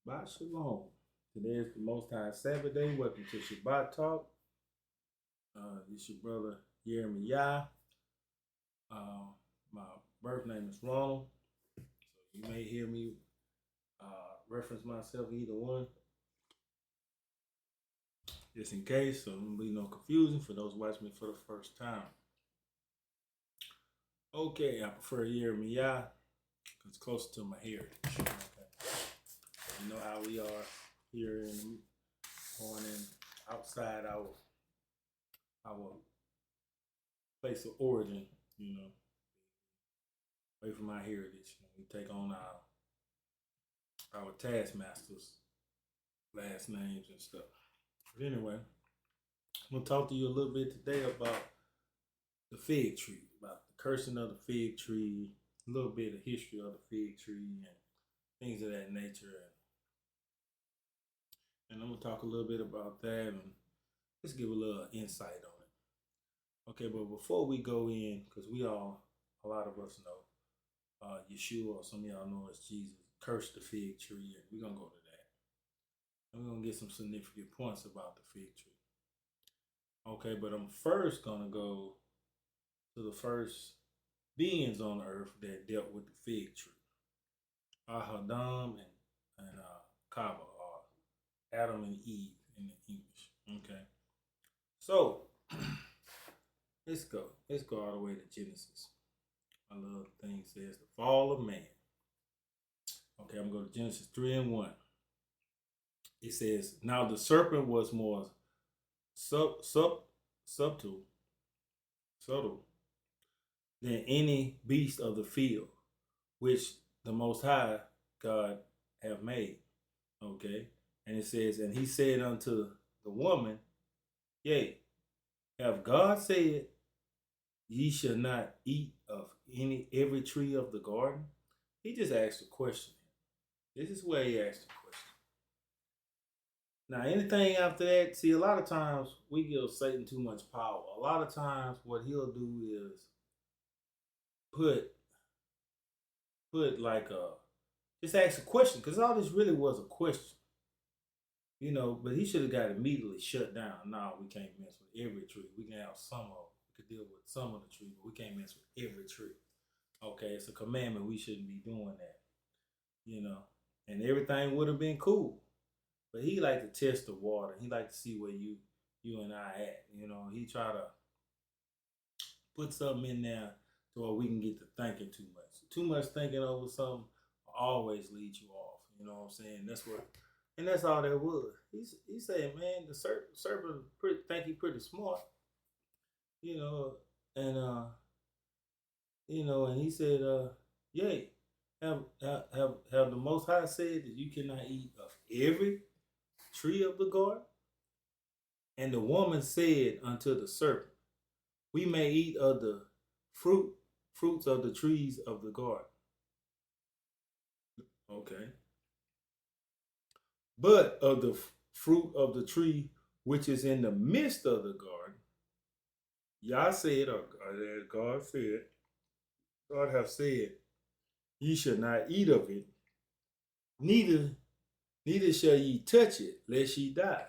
Shabbat Shalom. Today is the Most High Sabbath day. Welcome to Shabbat Talk. This your brother Jeremiah. My birth name is Ronald. So you may hear me reference myself either one, just in case, so there will be no confusion for those watching me for the first time. Okay, I prefer Jeremiah because it's closer to my heritage. Okay. So you know how we are here in the morning outside our place of origin, away from our heritage. We take on our taskmasters' last names and stuff. But anyway, I'm gonna talk to you a little bit today about the fig tree, about the cursing of the fig tree, a little bit of history of the fig tree and things of that nature. And I'm gonna talk a little bit about that and just give a little insight on it. Okay, but before we go in, because a lot of us know, Yeshua, or some of y'all know as Jesus, cursed the fig tree, and we're gonna go to that. And we're gonna get some significant points about the fig tree. Okay, but I'm first gonna go to the first beings on earth that dealt with the fig tree. Ahadam and Kava, or Adam and Eve in the English. Okay. So let's go. Let's go all the way to Genesis. I love the thing says the fall of man. Okay, I'm going to Genesis 3:1. It says, now the serpent was more subtle than any beast of the field, which the Most High God have made. Okay, and it says, and he said unto the woman, yea, have God said, ye shall not eat of every tree of the garden? He just asked a question. This is where he asked the question. Now, anything after that, see, a lot of times we give Satan too much power. A lot of times what he'll do is put like just ask a question, because all this really was a question. But he should have got immediately shut down. No, we can't mess with every tree. We can have some of them. We could deal with some of the tree, but we can't mess with every tree. Okay, it's a commandment. We shouldn't be doing that. And everything would have been cool. But he liked to test the water. He liked to see where you and I at. He try to put something in there to where we can get to thinking too much. Too much thinking over something will always lead you off. You know what I'm saying? And that's all there was. He said, man, the serpent think he pretty smart, you know, and and he said, yay, have the Most High said that you cannot eat of every tree of the garden? And the woman said unto the serpent, we may eat of the fruits of the trees of the garden. Okay. But of the fruit of the tree which is in the midst of the garden, Yah said, or God have said, ye shall not eat of it, neither shall ye touch it, lest ye die.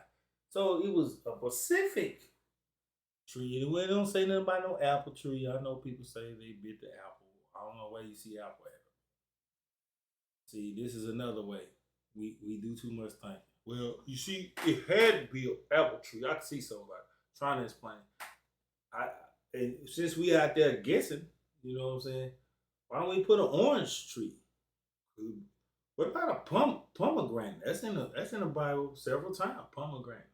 So it was a specific tree. We don't say nothing about no apple tree. I know people say they bit the apple. I don't know where you see apple at. See, this is another way. We do too much thinking. Well, you see, it had to be an apple tree. I can see somebody trying to explain. And since we out there guessing, you know what I'm saying? Why don't we put an orange tree? What about a pomegranate? That's in the Bible several times. Pomegranate.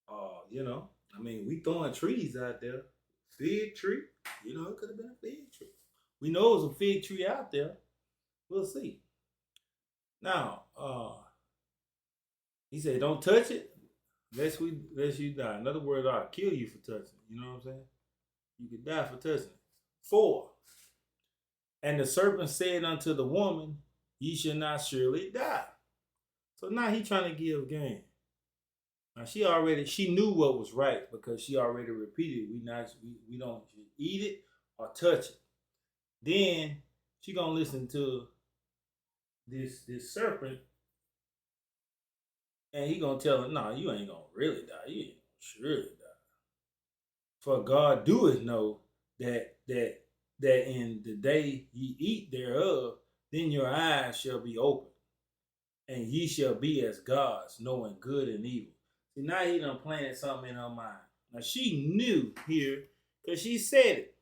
I mean, we throwing trees out there. Fig tree. It could have been a fig tree. We know it was a fig tree out there. We'll see. Now, he said, don't touch it, lest you die. In other words, I'll kill you for touching it. You know what I'm saying? You could die for touching it. 4. And the serpent said unto the woman, ye shall not surely die. So now he trying to give game. Now she knew what was right, because she already repeated, we don't eat it or touch it. Then she gonna listen to this serpent And he gonna tell her, no, you ain't gonna really die. You ain't gonna surely die. For God doeth know that in the day ye eat thereof, then your eyes shall be open, and ye shall be as gods, knowing good and evil. See, now he done planted something in her mind. Now she knew here, because she said it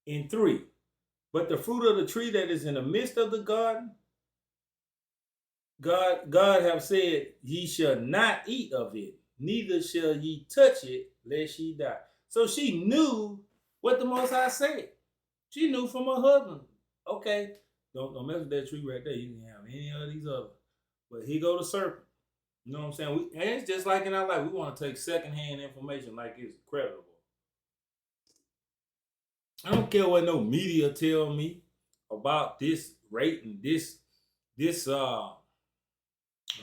in 3. But the fruit of the tree that is in the midst of the garden, God have said, ye shall not eat of it, neither shall ye touch it, lest ye die. So she knew what the Most High said. She knew from her husband. Okay, don't mess with that tree right there. You can have any of these others. But here go the serpent. You know what I'm saying? And it's just like in our life. We want to take secondhand information like it's credible. I don't care what no media tell me about this rate and this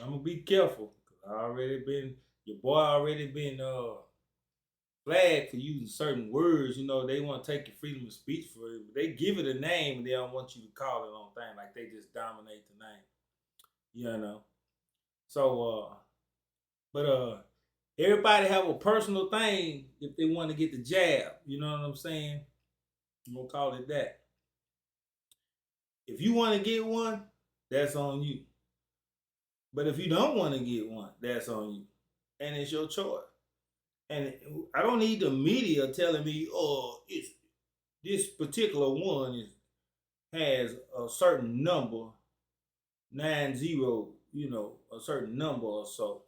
I'm gonna be careful. Your boy already been flagged for using certain words. You know, they want to take your freedom of speech for it. But they give it a name and they don't want you to call it on thing. Like they just dominate the name. You know. So but everybody have a personal thing if they want to get the jab. You know what I'm saying? I'm gonna call it that. If you want to get one, that's on you. But if you don't want to get one, that's on you. And it's your choice. And I don't need the media telling me, oh, it's this particular one has a certain number, 90, a certain number or so,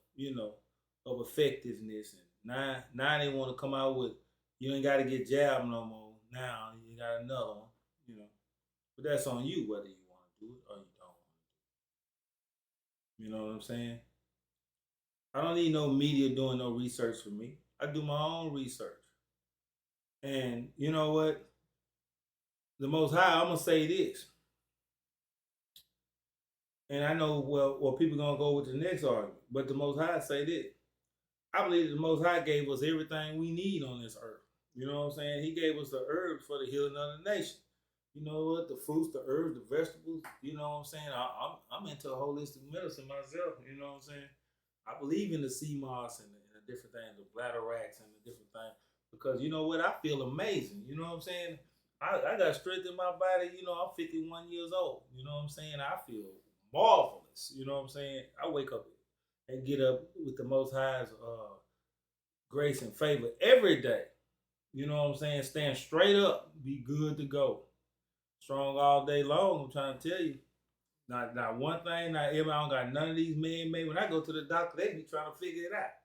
of effectiveness. And now they want to come out with, you ain't got to get jabbed no more. Now you got another one. But that's on you whether you want to do it or you don't. You know what I'm saying? I don't need no media doing no research for me. I do my own research. And you know what? The Most High, I'm gonna say this, and I know well people gonna go with the next argument, but the Most High say this. I believe the Most High gave us everything we need on this earth. You know what I'm saying? He gave us the herbs for the healing of the nation. You know what? The fruits, the herbs, the vegetables. You know what I'm saying? I'm into holistic medicine myself. You know what I'm saying? I believe in the sea moss and the different things, the bladder racks and the different things. Because you know what? I feel amazing. You know what I'm saying? I got strength in my body. I'm 51 years old. You know what I'm saying? I feel marvelous. You know what I'm saying? I wake up and get up with the Most High's grace and favor every day. You know what I'm saying? Stand straight up, be good to go. Strong all day long, I'm trying to tell you. Not one thing, not everybody don't got none of these men made. When I go to the doctor, they be trying to figure it out.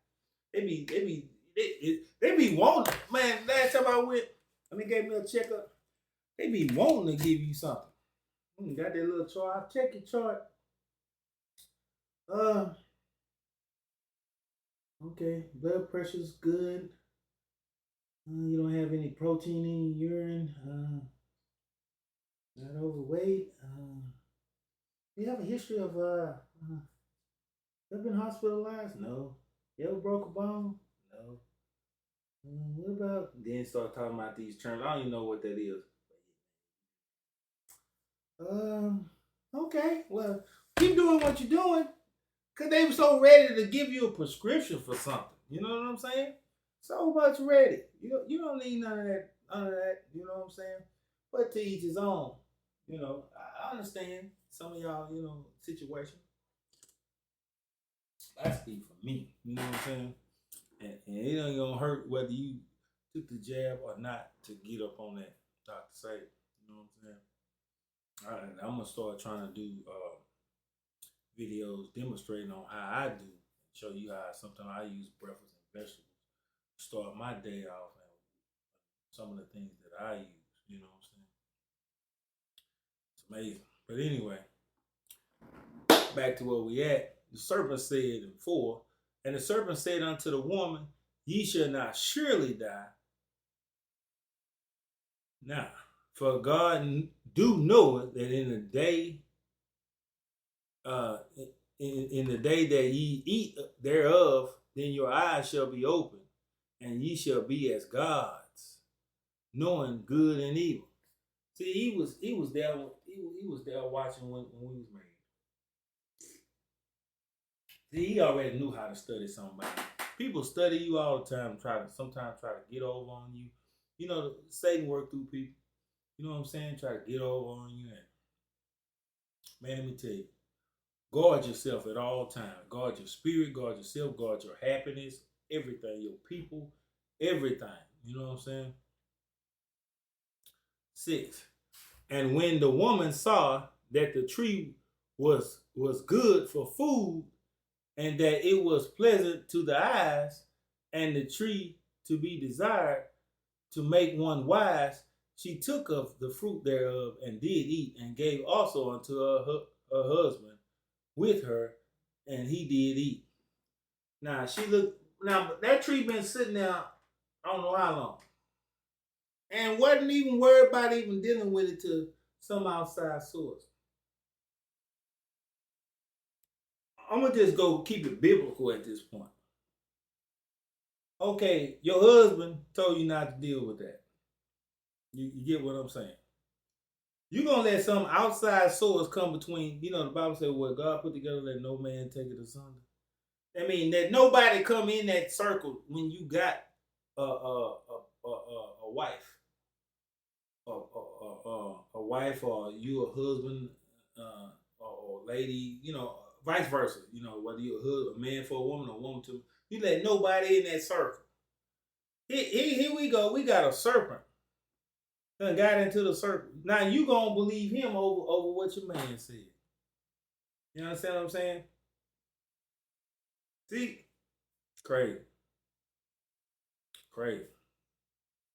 They be wanting, man, last time I went, and they gave me a checkup, they be wanting to give you something. Got that little chart. I'll check your chart. Okay, blood pressure's good. You don't have any protein in your urine. Not overweight. You have a history of ever been hospitalized? No. You ever broke a bone? No. What about? Then start talking about these terms. I don't even know what that is. Okay. Well, keep doing what you're doing. Cause they were so ready to give you a prescription for something. You know what I'm saying? So much ready. You don't need none of that. You know what I'm saying? But to each his own. I understand some of y'all, situation. That's deep for me. You know what I'm saying? And it ain't gonna hurt whether you took the jab or not to get up on that doctor say. You know what I'm saying? All right, I'm gonna start trying to do videos demonstrating on how I do, show you how sometimes I use breakfast and vegetables to start my day off and some of the things that I use. You know what I'm saying? It's amazing. But anyway, back to where we at. The serpent said in 4, and the serpent said unto the woman, ye shall not surely die. Now, for God do know it that in the day, in the day that ye eat thereof, then your eyes shall be open, and ye shall be as gods, knowing good and evil. See, he was there watching when we was made. He already knew how to study somebody. People study you all the time, sometimes try to get over on you. You know, Satan work through people. You know what I'm saying? Try to get over on you. And man, let me tell you, guard yourself at all times. Guard your spirit, guard yourself, guard your happiness, everything, your people, everything. You know what I'm saying? 6. And when the woman saw that the tree was good for food, and that it was pleasant to the eyes, and the tree to be desired to make one wise, she took of the fruit thereof and did eat, and gave also unto her husband with her, and he did eat. Now she looked. Now that tree been sitting there, I don't know how long, and wasn't even worried about even dealing with it to some outside source. I'm gonna just go keep it biblical at this point. Okay, your husband told you not to deal with that. You get what I'm saying? You're gonna let some outside source come between. You know the Bible says, "What God put together, let no man take it asunder." I mean that nobody come in that circle when you got a wife, a wife, or you a husband, or lady. You know, vice versa. You know, whether you're a man for a woman or a woman to, you let nobody in that circle. Here we go. We got a serpent. Done got into the circle. Now you gonna believe him over what your man said. You understand what I'm saying? See, crazy, crazy.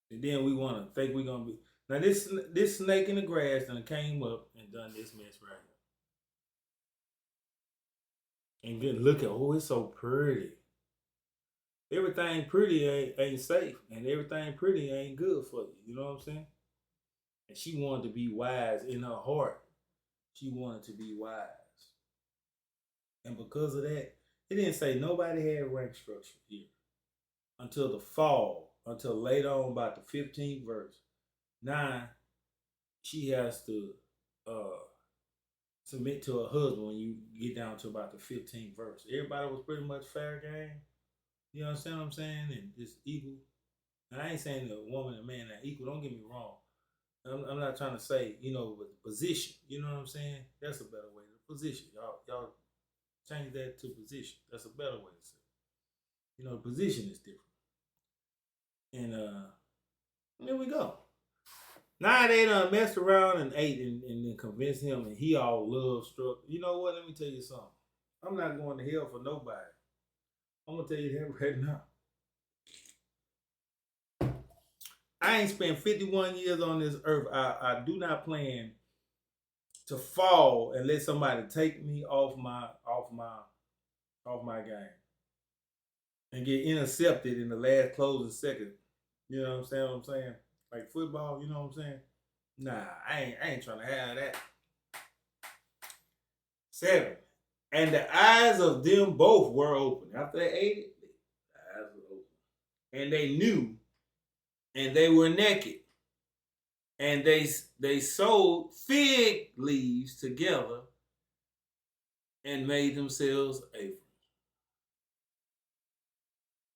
And then we wanna think we gonna be now this snake in the grass done came up and done this mess right here. And then look at it's so pretty. Everything pretty ain't safe, and everything pretty ain't good for you. You know what I'm saying? And she wanted to be wise in her heart. She wanted to be wise. And because of that, it didn't say nobody had rank structure here until the fall, until later on about the 15th verse. Now she has to submit to her husband when you get down to about the 15th verse. Everybody was pretty much fair game. You understand what I'm saying? And just equal. And I ain't saying that a woman and a man are equal. Don't get me wrong. I'm not trying to say, with position. You know what I'm saying? That's a better way. The position. Y'all change that to position. That's a better way to say it. The position is different. And there we go. Now they done messed around and ate and then convinced him and he all love struck. You know what? Let me tell you something. I'm not going to hell for nobody. I'm going to tell you that right now. I ain't spent 51 years on this earth. I do not plan to fall and let somebody take me off my game and get intercepted in the last closing second. You know what I'm saying? Like football, you know what I'm saying? Nah, I ain't trying to have that. 7. And the eyes of them both were open. After they ate it, the eyes were open. And they knew, and they were naked. And they sewed fig leaves together and made themselves aprons.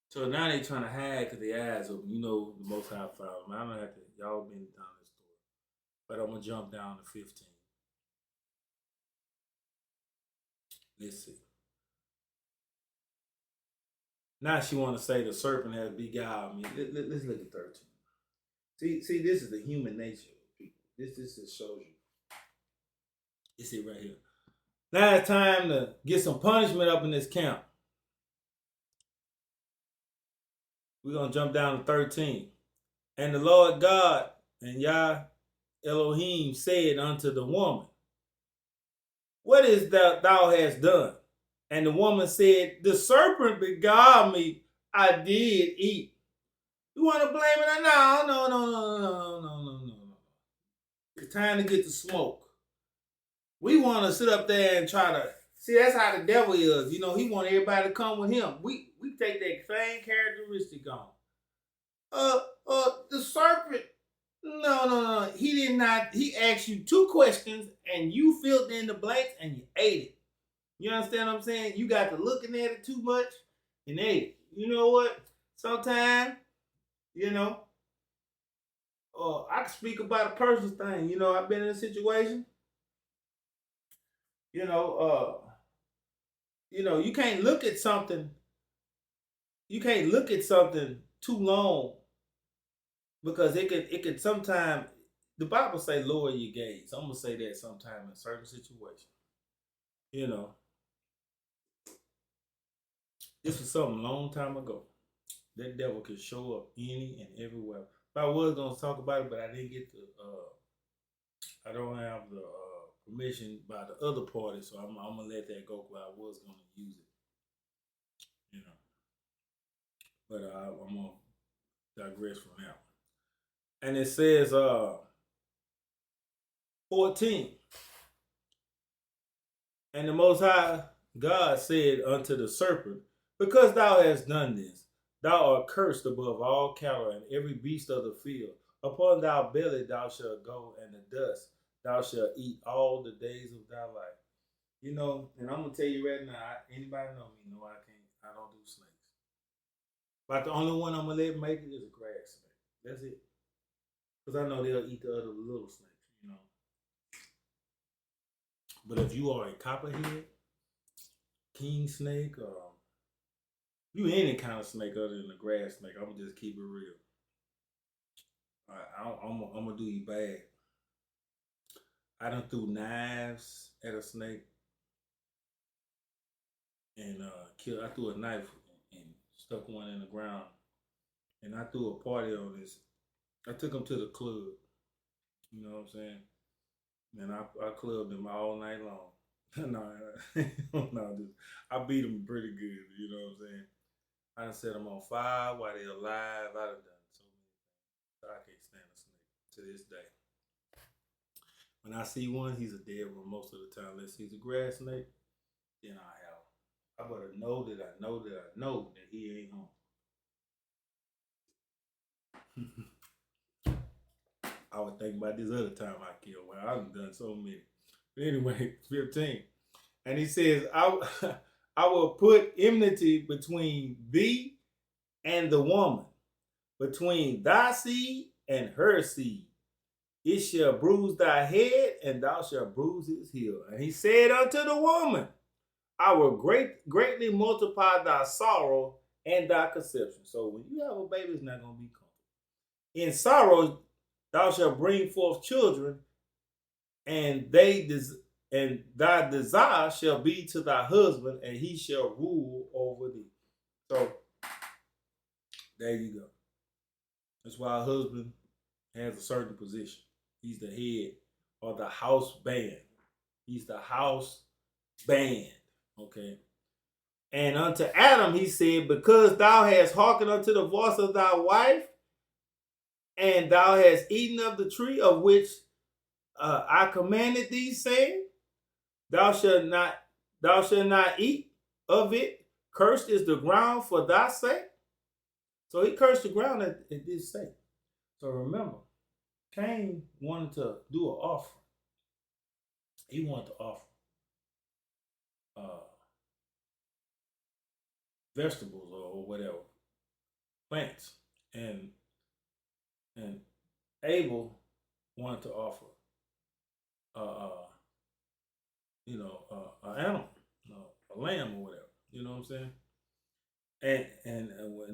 So now they trying to hide because their eyes open. The Most High found them. I don't have to. Y'all been down this story, but I'm gonna jump down to 15. Let's see. Now she want to say the serpent has beguiled me. Let's look at 13. See, this is the human nature of people. This just shows you. It's it right here. Now it's time to get some punishment up in this camp. We're going to jump down to 13. And the Lord God and Yah Elohim said unto the woman, what is thou hast done? And the woman said, the serpent beguiled me, I did eat. You want to blame it? No. It's time to get the smoke. We want to sit up there and try to see. That's how the devil is. He want everybody to come with him. We take that same characteristic on. The serpent. No. He did not. He asked you 2 questions and you filled in the blanks and you ate it. You understand what I'm saying? You got to looking at it too much. And hey, you know what? Sometimes, you know, I can speak about a personal thing. You know, I've been in a situation, you know, you can't look at something, too long because it could sometimes the Bible say lower your gaze. I'm gonna say that sometime in certain situations. You know, this was something a long time ago. That devil could show up any and everywhere. I was gonna talk about it, but I didn't get the. I don't have the permission by the other party, so I'm gonna let that go. But I was gonna use it, you know. But I'm gonna digress from that one. And it says 14. And the Most High God said unto the serpent, because thou hast done this, thou art cursed above all cattle and every beast of the field. Upon thy belly thou shalt go, and the dust thou shalt eat all the days of thy life. You know, and I'm gonna tell you right now, anybody know me, know I don't do snakes. But the only one I'm gonna let make it is a grass snake. That's it. Because I know they'll eat the other little snakes, you know. But if you are a copperhead, king snake, or you any kind of snake other than the grass snake, I'm gonna just keep it real. I'm gonna do you bad. I done threw knives at a snake and I threw a knife and stuck one in the ground. And I threw a party on this. I took him to the club. You know what I'm saying? And I clubbed him all night long. No, I beat him pretty good. You know what I'm saying? I done set them on fire while they're alive. I done so many things. I can't stand a snake to this day. When I see one, he's a dead one most of the time. Unless he's a grass snake, then I better know that I know that I know that he ain't home. I was thinking about this other time I killed one. I've done so many. But anyway, 15. And he says, I will put enmity between thee and the woman, between thy seed and her seed. It shall bruise thy head, and thou shalt bruise his heel. And he said unto the woman, I will greatly multiply thy sorrow and thy conception. So when you have a baby, it's not going to be comfortable. In sorrow, thou shalt bring forth children, and thy desire shall be to thy husband, and he shall rule over thee. So there you go. That's why a husband has a certain position. He's the head or the house band. He's the house band. Okay. And unto Adam he said, because thou hast hearkened unto the voice of thy wife, and thou hast eaten of the tree of which I commanded thee, saying, thou shalt not eat of it. Cursed is the ground for thy sake. So he cursed the ground at this sake. So remember, Cain wanted to do an offering. He wanted to offer vegetables or whatever, plants, and Abel wanted to offer an animal, a lamb or whatever. You know what I'm saying? And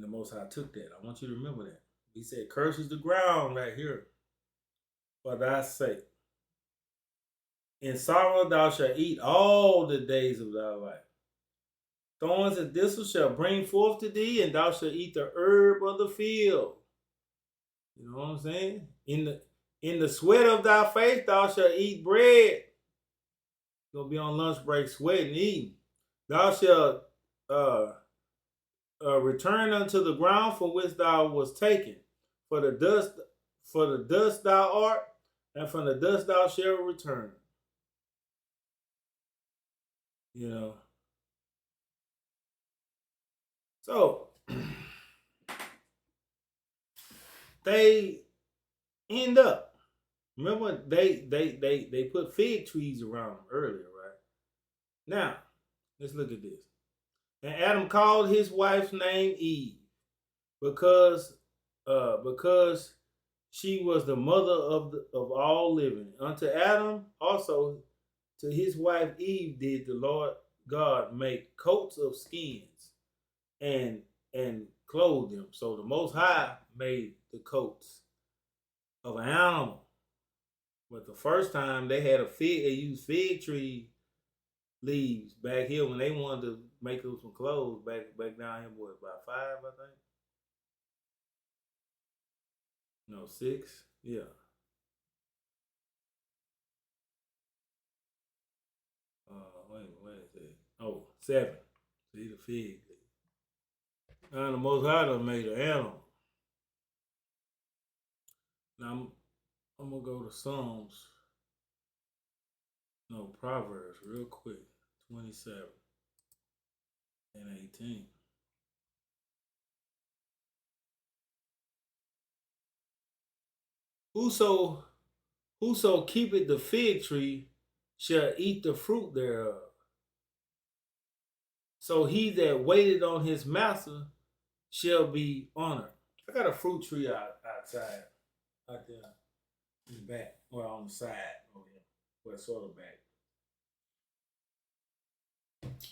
the Most High took that. I want you to remember that. He said, "Curses the ground right here for thy sake. In sorrow thou shalt eat all the days of thy life. Thorns and thistles shall bring forth to thee, and thou shalt eat the herb of the field." You know what I'm saying? In the sweat of thy face thou shalt eat bread. You're gonna be on lunch break sweating, eating. Thou shalt return unto the ground from which thou was taken. For the dust thou art, and from the dust thou shalt return. You know. So they end up. Remember, they put fig trees around them earlier, right? Now, Let's look at this. And Adam called his wife's name Eve because she was the mother of all living. Unto Adam also to his wife Eve did the Lord God make coats of skins and clothe them. So the Most High made the coats of an animal. But the first time they used fig tree leaves back here when they wanted to make them some clothes back down here, boy, about 5, I think. No, 6. Yeah. Wait is that? Oh, 7. See the fig. Now the Most High done made an animal. Now I'm gonna go to Psalms. No, Proverbs real quick. 27 and 18. Whoso keepeth the fig tree shall eat the fruit thereof. So he that waited on his master shall be honored. I got a fruit tree outside, out there in the back, or on the side. Oh yeah, well, sort of back.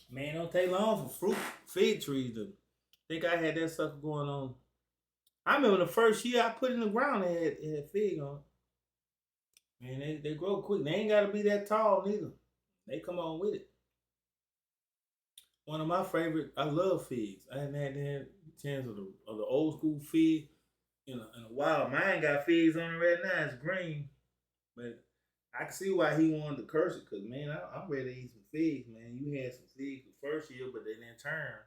Man, don't take long for fig trees to think I had that sucker going on. I remember the first year I put it in the ground, it had fig on it. Man, they grow quick. They ain't got to be that tall neither. They come on with it. One of my favorite, I love figs. I hadn't had a chance of the old school fig in a while. Mine got figs on it right now. It's green. But I can see why he wanted to curse it, because, man, I'm ready to eat some figs, man. You had some figs the first year, but they didn't turn.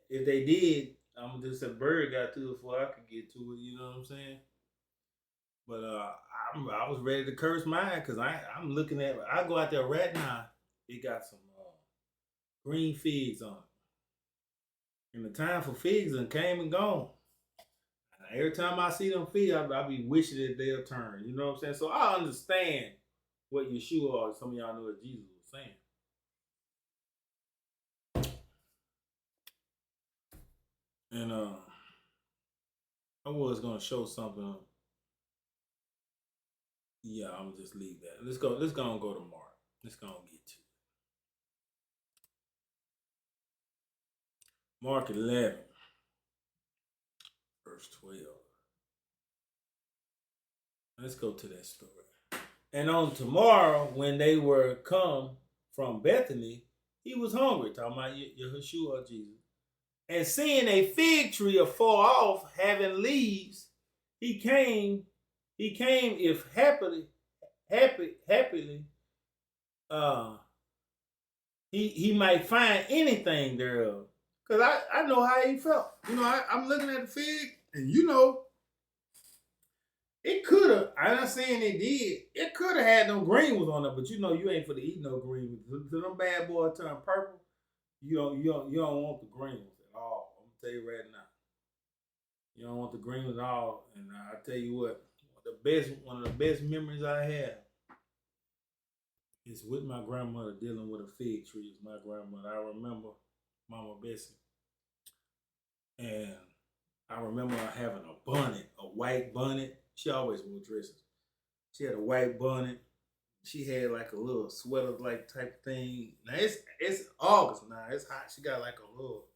If they did, I'm just a bird got to it before I could get to it, you know what I'm saying? But I was ready to curse mine, because I'm looking at, I go out there right now, it got some green figs on it. And the time for figs done came and gone. Every time I see them figs, I be wishing that they'll turn. You know what I'm saying? So I understand what Yeshua or some of y'all know what Jesus was saying. And I was gonna show something. Yeah, I'm gonna just leave that. Let's go and go to Mark. Let's go and get to it. Mark 11, verse 12. Let's go to that story. And on tomorrow, when they were come from Bethany, he was hungry. Talking about Yeshua, Jesus. And seeing a fig tree afar off, having leaves, he came if happily, he might find anything thereof. Because I know how he felt. You know, I'm looking at the fig, and you know, it could have, I'm not saying it did, it could have had no green was on it, but you know you ain't for to eat no green. So them bad boys turn purple, you don't want the green ones at all. I'm gonna tell you right now. You don't want the green ones at all. And I tell you what, one of the best memories I have is with my grandmother dealing with a fig tree. It's my grandmother. I remember Mama Bessie. And I remember her having a bonnet, a white bonnet. She always wore dresses. She had a white bonnet. She had like a little sweater like type thing. Now it's August now. It's hot. She got like a little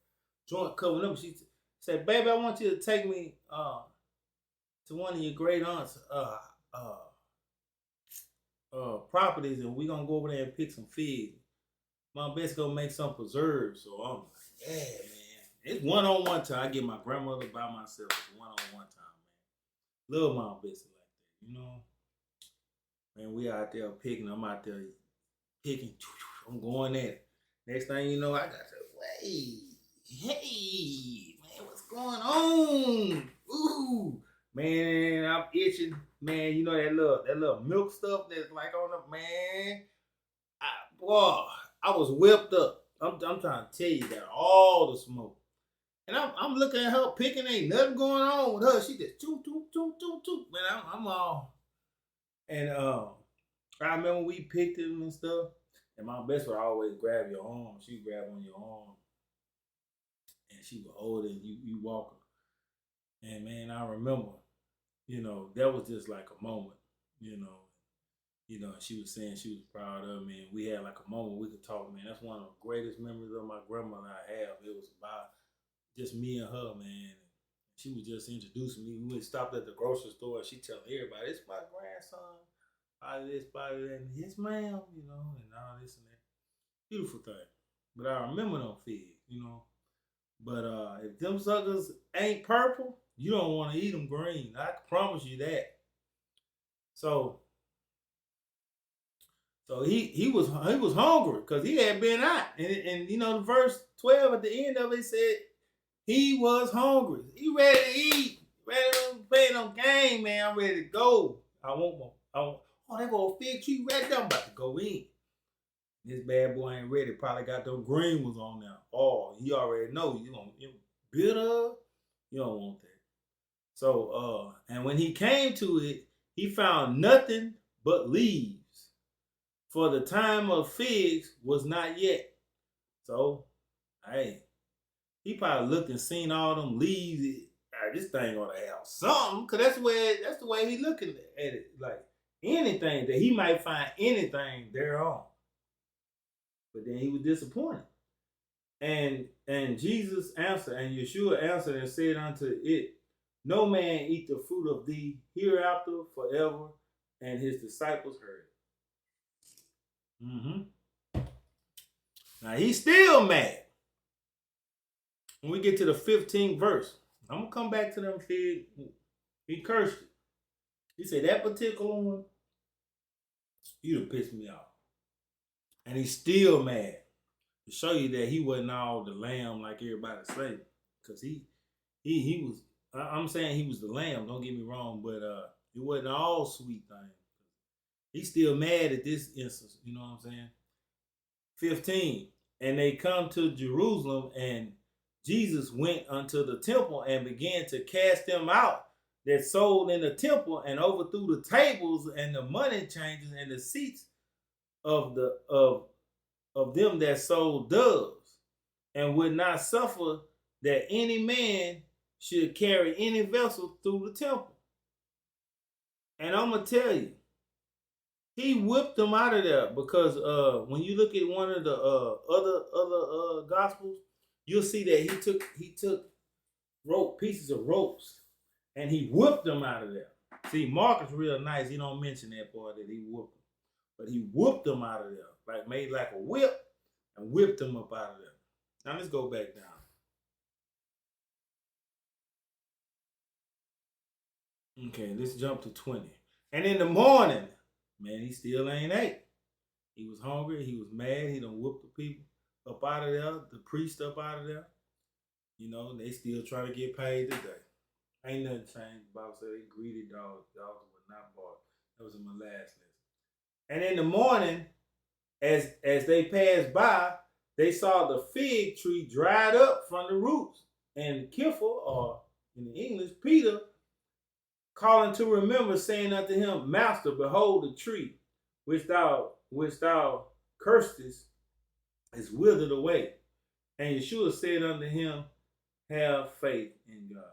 joint covered up. She said, "Baby, I want you to take me to one of your great aunts properties, and we gonna go over there and pick some figs. My best gonna make some preserves." So I'm like, "Yeah, man." It's one-on-one time. I get my grandmother by myself. It's one-on-one time, man. Love my best like that, you know. Man, we out there picking. I'm out there picking. I'm going at it. Next thing you know, I got to, hey, man, what's going on? Ooh, man, I'm itching. Man, you know that little milk stuff that's like on the, man. Boy, I was whipped up. I'm trying to tell you that all the smoke. And I'm looking at her picking, ain't nothing going on with her. She just choo. Man, I'm all. And I remember we picked them and stuff. And my best would always grab your arm. She would grab on your arm, and she would hold it, and you walk her. And man, I remember, that was just like a moment, you know. She was saying she was proud of me, and we had like a moment we could talk, man. That's one of the greatest memories of my grandmother I have. It was about just me and her, man. She was just introducing me. We stopped at the grocery store, and she telling everybody, "It's my grandson, by this, by that, and yes, ma'am," and all this and that. Beautiful thing. But I remember them figs. But if them suckers ain't purple, you don't want to eat them green. I can promise you that. So he was hungry because he had been out, and the verse 12 at the end of it said he was hungry. He ready to eat, ready to play no game, man. I'm ready to go. I want more. Oh, that go a fig tree right there. I'm about to go in. This bad boy ain't ready. Probably got them green ones on there. Oh, he already know you don't bitter. You don't want that. So and when he came to it, he found nothing but leaves. For the time of figs was not yet. So, hey, he probably looked and seen all them leaves. This thing ought to have something, cause that's the way he looking at it. Like anything that he might find anything thereon. But then he was disappointed. And Jesus answered, and Yeshua answered and said unto it, no man eat the fruit of thee hereafter forever. And his disciples heard it. Now he's still mad. When we get to the 15th verse, I'm gonna come back to them fig. He cursed it. He said that particular one, you done pissed me off. And he's still mad. To show you that he wasn't all the lamb like everybody say. Because he was, I'm saying he was the lamb, don't get me wrong, but it wasn't all sweet things. He's still mad at this instance, you know what I'm saying? 15. And they come to Jerusalem, and Jesus went unto the temple and began to cast them out that sold in the temple, and overthrew the tables and the money changers and the seats of them that sold doves, and would not suffer that any man should carry any vessel through the temple. And I'm gonna tell you, he whipped them out of there, because when you look at one of the other gospels, you'll see that he took pieces of ropes, and he whipped them out of there. See, Mark is real nice. He don't mention that part that he whooped them, but he whooped them out of there, like made like a whip, and whipped them up out of there. Now let's go back down. Okay, let's jump to 20. And in the morning, man, he still ain't ate. He was hungry. He was mad. He done whooped the people up out of there, the priest up out of there. They still trying to get paid today. Ain't nothing changed. The Bible said they greedy dogs. Dogs were not bought. That was in my last lesson. And in the morning, as they passed by, they saw the fig tree dried up from the roots. And Kipha, or in the English, Peter, calling to remember, saying unto him, Master, behold the tree which thou cursedest is withered away. And Yeshua said unto him, have faith in God.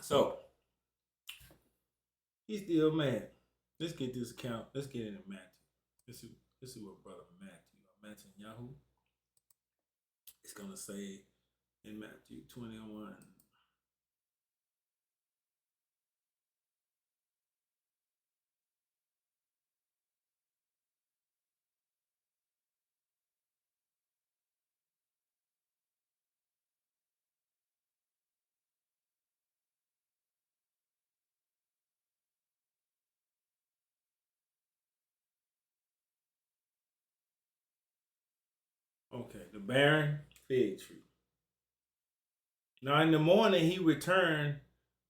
So, he's still mad. Let's get this account. Let's get into Matthew. Let's see what brother Matthew Yahoo is going to say in Matthew 21. Okay, the barren fig tree. Now in the morning he returned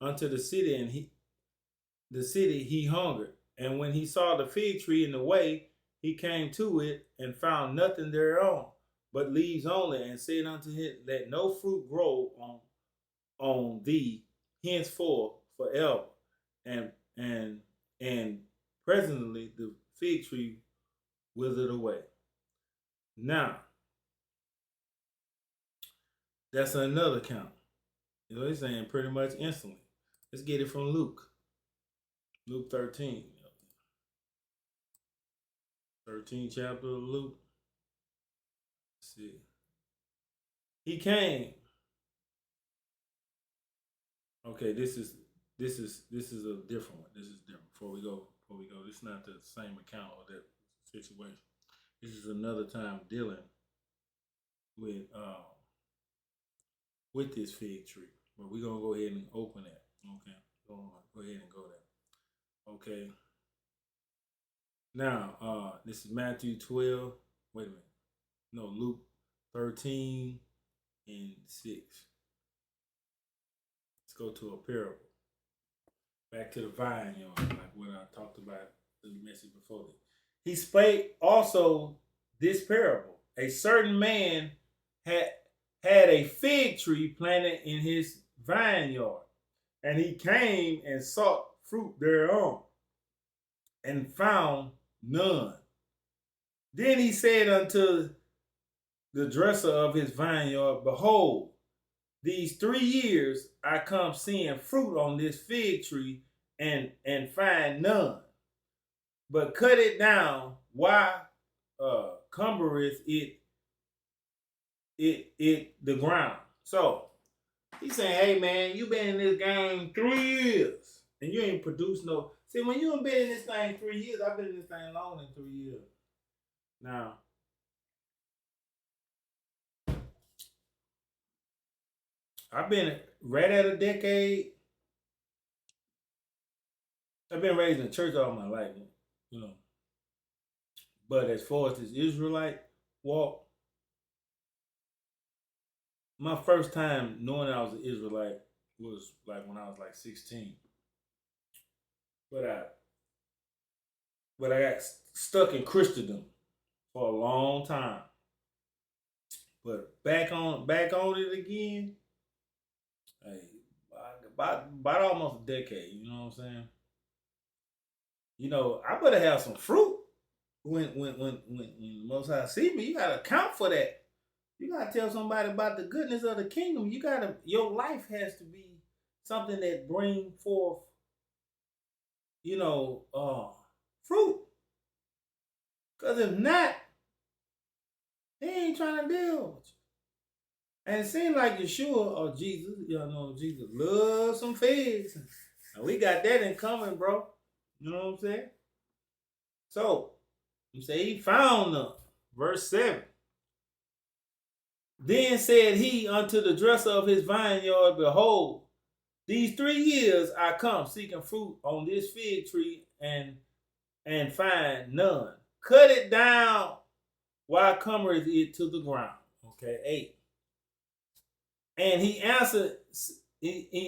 unto the city, and he hungered. And when he saw the fig tree in the way, he came to it and found nothing thereon, but leaves only, and said unto him, let no fruit grow on thee henceforth forever. And presently the fig tree withered away. Now, that's another count. You know, he's saying pretty much instantly. Let's get it from Luke. Luke 13. 13th chapter of Luke. Let's see. He came. Okay, this is a different one. This is different. Before we go, this is not the same account of that situation. This is another time dealing with this fig tree. But we're gonna go ahead and open it. Okay. Go ahead and go there. Okay. Now, this is Matthew 12. Wait a minute. No, Luke 13 and 6. Let's go to a parable. Back to the vineyard, like what I talked about in the message before this. He spake also this parable. A certain man had a fig tree planted in his vineyard, and he came and sought fruit thereon, and found none. Then he said unto the dresser of his vineyard, Behold, these 3 years I come seeing fruit on this fig tree, and find none. But cut it down. Why cumbereth it the ground? So he's saying, hey man, you been in this game 3 years and you ain't produced no. See, when you been in this thing 3 years, I've been in this thing longer than 3 years. Now, I've been right at a decade. I've been raised in church all my life, you know. But as far as this Israelite walk, my first time knowing I was an Israelite was like when I was like 16. But I got stuck in Christendom for a long time. But back on it again, hey, about almost a decade, you know what I'm saying? You know, I better have some fruit when the Most High see me. You gotta account for that. You gotta tell somebody about the goodness of the kingdom. Your life has to be something that bring forth, you know, fruit. Cause if not, he ain't trying to deal with you. And it seems like Yeshua or Jesus, y'all know Jesus loves some figs. And we got that in common, bro. You know what I'm saying? So, you say he found them. Verse 7. Then said he unto the dresser of his vineyard, Behold, these 3 years I come seeking fruit on this fig tree and find none. Cut it down. Why cometh it to the ground? Okay, 8. And he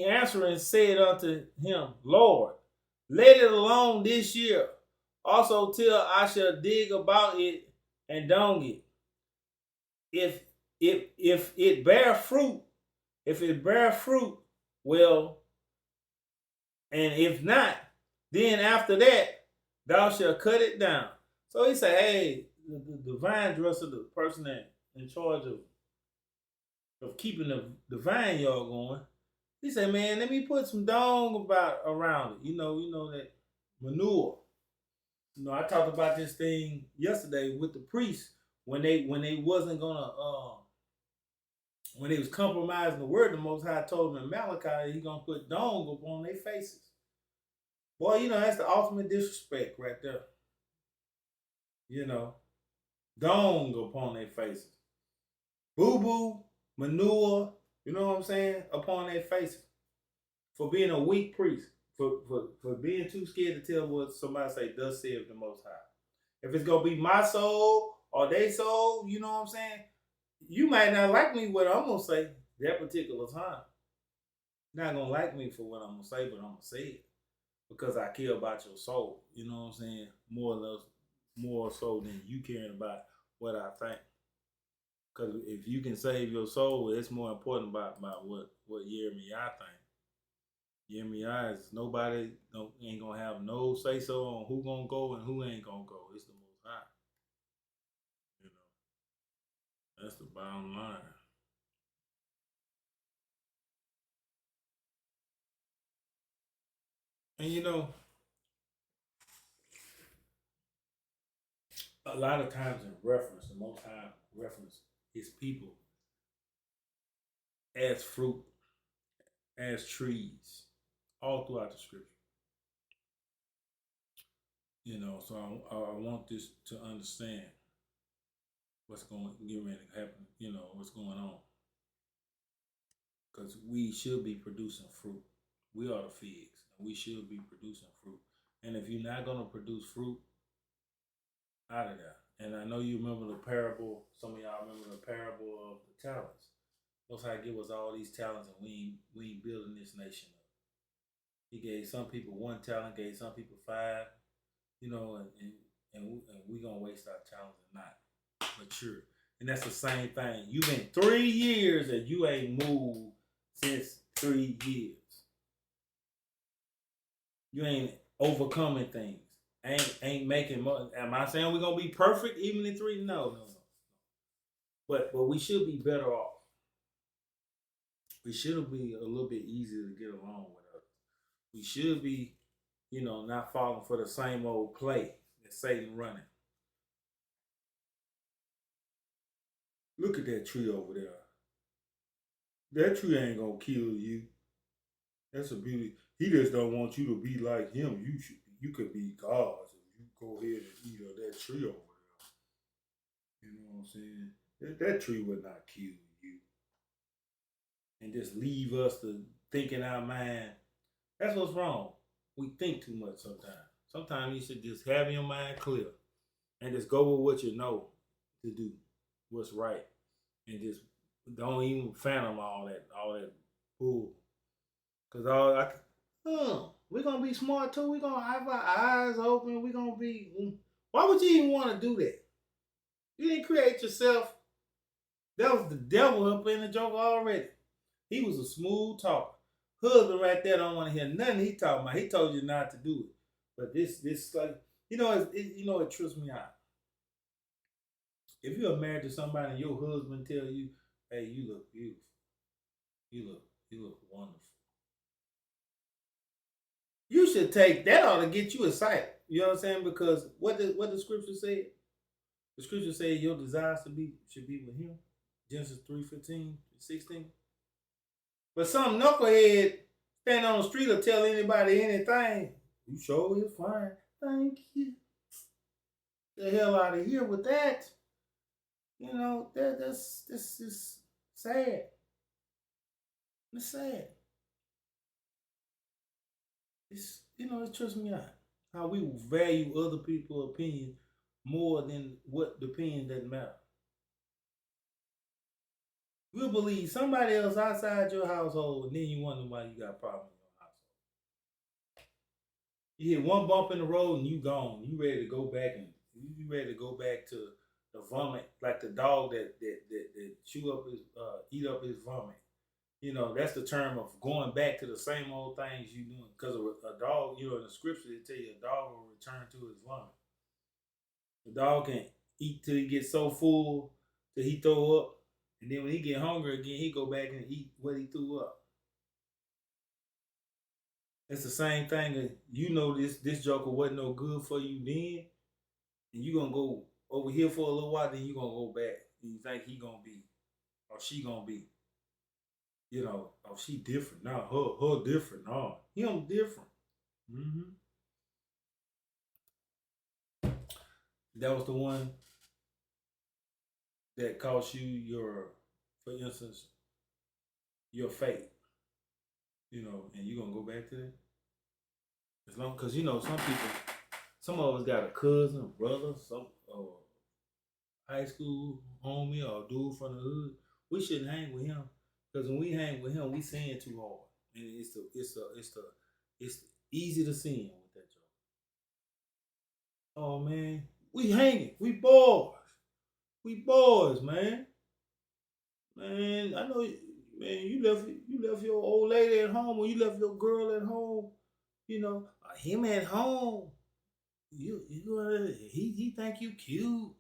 answering said unto him, Lord, let it alone this year, also till I shall dig about it and dung it. If it bear fruit, well, and if not, then after that thou shalt cut it down. So he said, hey, the vine dresser, the person that in charge of keeping the vineyard going, he said, man, let me put some dung around it. You know that manure. You know, I talked about this thing yesterday with the priests when they wasn't gonna when they was compromising the word. The Most High told them in Malachi he gonna put dung upon their faces. Boy, you know, that's the ultimate disrespect right there. You know, dung upon their faces. Boo-boo, manure, you know what I'm saying, upon their faces. For being a weak priest. For being too scared to tell what somebody say, thus saith the Most High. If it's going to be my soul or their soul, you know what I'm saying, you might not like me what I'm going to say that particular time. You're not going to like me for what I'm going to say, but I'm going to say it. Because I care about your soul. You know what I'm saying? More so than you caring about what I think. Because if you can save your soul, it's more important about what Jeremiah think. Jeremiah is nobody ain't gonna have no say so on who gonna go and who ain't gonna go. It's the Most High. That's the bottom line. And a lot of times in reference, the most time reference is people as fruit, as trees, all throughout the scripture. So I want this to understand what's going get ready to happen. What's going on, because we should be producing fruit. We are the figs, and we should be producing fruit. And if you're not gonna produce fruit, out of there. And I know you remember the parable. Some of y'all remember the parable of the talents. Most High give us all these talents, and we ain't building this nation up. He gave some people 1 talent, gave some people 5. And we gonna waste our talents and not mature. And that's the same thing. You've been 3 years and you ain't moved since 3 years. You ain't overcoming things. Ain't making money. Am I saying we're gonna be perfect even in 3? No. But we should be better off. We should be a little bit easier to get along with us. We should be, not falling for the same old play that Satan running. Look at that tree over there. That tree ain't gonna kill you. That's a beauty. He just don't want you to be like him. You could be gods if you go ahead and eat of that tree over there. You know what I'm saying? That tree would not kill you. And just leave us to think in our mind. That's what's wrong. We think too much sometimes. Sometimes you should just have your mind clear and just go with what you know to do, what's right, and just don't even phantom all that bull. Cause we're gonna be smart too. We're gonna have our eyes open. We're gonna be. Why would you even want to do that? You didn't create yourself. That was the devil up in the joke already. He was a smooth talker. Husband right there don't want to hear nothing he talking about. He told you not to do it. But this like it trips me out. If you're married to somebody and your husband tell you, "Hey, you look beautiful. You look wonderful." You should take that ought to get you excited. You know what I'm saying? Because what the scripture said? The scripture said your desires should be with him. Genesis 3:15-16. But some knucklehead stand on the street or tell anybody anything. You sure is fine. Thank you. The hell out of here with that. That's is sad. It's sad. It trips me out how we value other people's opinion more than what the opinion doesn't matter. We'll believe somebody else outside your household, and then you wonder why you got problems in your household. You hit one bump in the road and you gone. You ready to go back to the vomit, like the dog that chew up his eat up his vomit. That's the term of going back to the same old things you doing. Because a dog, in the scripture they tell you a dog will return to his vomit. The dog can eat till he gets so full till he throw up, and then when he get hungry again, he go back and eat what he threw up. It's the same thing. This joker wasn't no good for you then, and you gonna go over here for a little while, then you gonna go back. And you think he gonna be, or she gonna be, she different. Nah, her different. Nah, him different. Mm-hmm. That was the one that cost you for instance, your faith. And you gonna go back to that as long because some of us got a cousin, a brother, some high school homie or a dude from the hood. We shouldn't hang with him because when we hang with him, we sin too hard, and it's easy to sin with that joke. Oh man, we hanging, we boys, man. Man, I know, man. You left your old lady at home, or you left your girl at home. Him at home. He think you cute.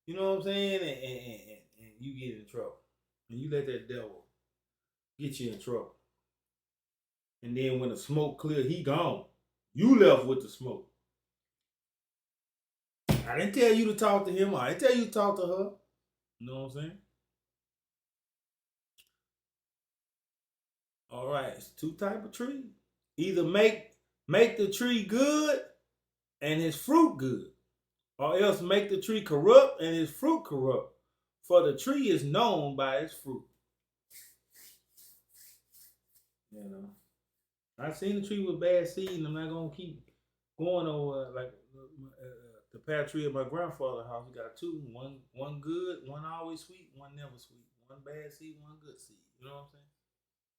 You know what I'm saying? And you get in trouble. And you let that devil get you in trouble. And then when the smoke clear, he gone. You left with the smoke. I didn't tell you to talk to him. I didn't tell you to talk to her. You know what I'm saying? All right, it's two type of trees. Either make the tree good and his fruit good, or else make the tree corrupt and his fruit corrupt. For the tree is known by its fruit. You know, I seen the tree with bad seed, and I'm not gonna keep going over like the pear tree at my grandfather's house. We got two, one good, one always sweet, one never sweet. One bad seed, one good seed. You know what I'm saying?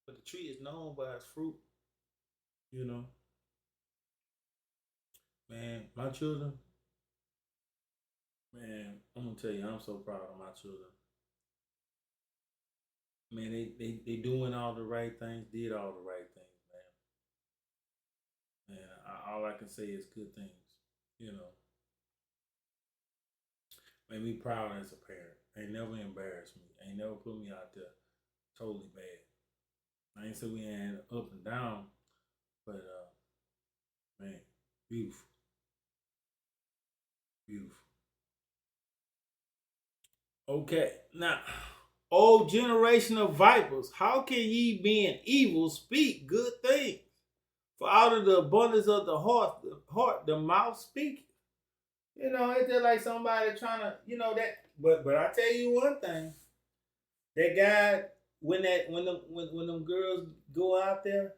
But the tree is known by its fruit. You know, man, my children, man, I'm gonna tell you, I'm so proud of my children. Man, they doing all the right things, did all the right things, man. Man, all I can say is good things. You know, made me proud as a parent. Ain't never embarrassed me. Ain't never put me out there totally bad. I ain't say we ain't up and down, but man, beautiful, beautiful. Okay, now, old generation of vipers, how can ye being evil speak good things? For out of the abundance of the heart, the mouth speaks. You know, it's just like somebody trying to, you know that. But I tell you one thing, that guy when them girls go out there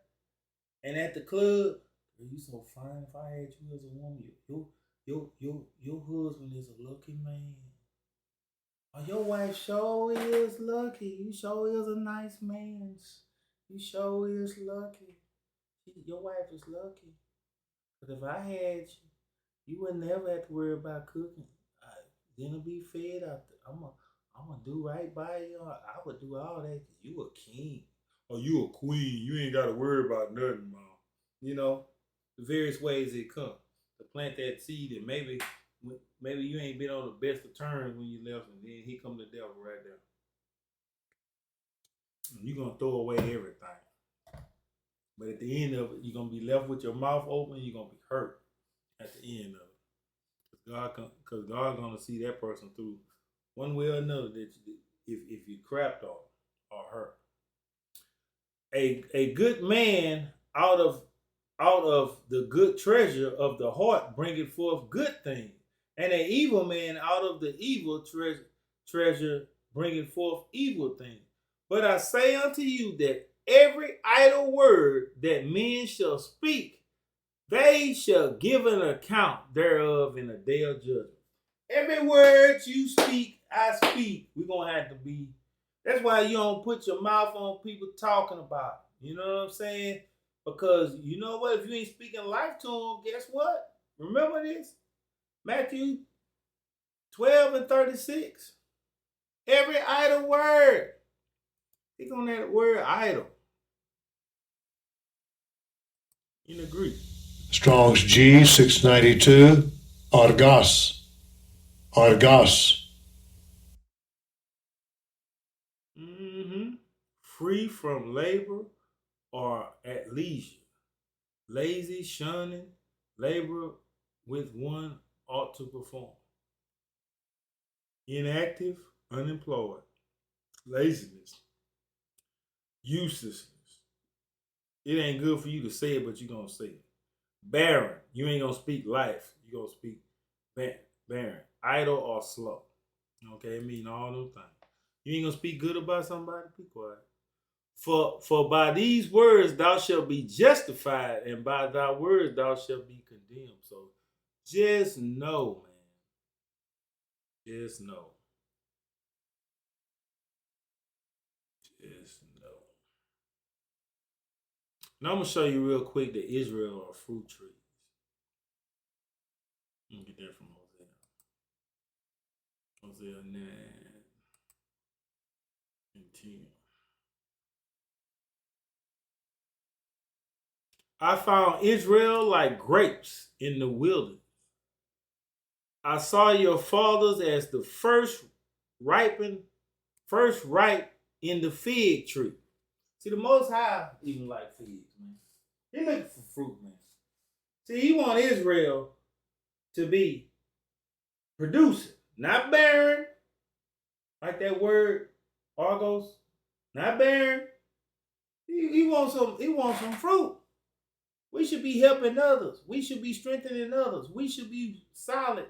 and at the club, you so fine. If I had you as a woman, your husband is a lucky man. Oh, your wife sure is lucky. You sure is a nice man. You sure is lucky. Your wife is lucky. But if I had you, you would never have to worry about cooking. Dinner be fed out there. I'm gonna do right by you. I would do all that 'cause you a king. Or you a queen. You ain't gotta worry about nothing, mom. You know, the various ways it come to plant that seed, and maybe you ain't been on the best of terms when you left, and then he come the devil right there. And you gonna throw away everything. But at the end of it, you're gonna be left with your mouth open. You're gonna be hurt at the end of it. Because God gonna see that person through one way or another. If you crapped on or hurt, a good man out of the good treasure of the heart bringeth forth good things, and an evil man out of the evil treasure bringeth forth evil things. But I say unto you that every idle word that men shall speak, they shall give an account thereof in the day of judgment. Every word you speak, I speak. We're going to have to be. That's why you don't put your mouth on people talking about it. You know what I'm saying? Because you know what? If you ain't speaking life to them, guess what? Remember this? Matthew 12 and 36. Every idle word. Click on that word idle in the Greek. Strong's G 692, argos, argos. Free from labor or at leisure. Lazy, shunning, labor with one ought to perform. Inactive, unemployed, laziness, uselessness. It ain't good for you to say it, but you're going to say it. Barren, you ain't going to speak life. You're going to speak barren. Idle or slow. Okay, it mean all those things. You ain't going to speak good about somebody? Be quiet. For by these words thou shalt be justified, and by thy words thou shalt be condemned. So just know, man. Just know. Just know. Now I'm gonna show you real quick that Israel are fruit trees. Let me get that from Hosea. Hosea 9 and 10. I found Israel like grapes in the wilderness. I saw your fathers as the first ripe in the fig tree. See, the Most High even like figs, man. He looking for fruit, man. See, he want Israel to be producing, not barren, like that word argos, not barren. He wants some. He wants some fruit. We should be helping others. We should be strengthening others. We should be solid.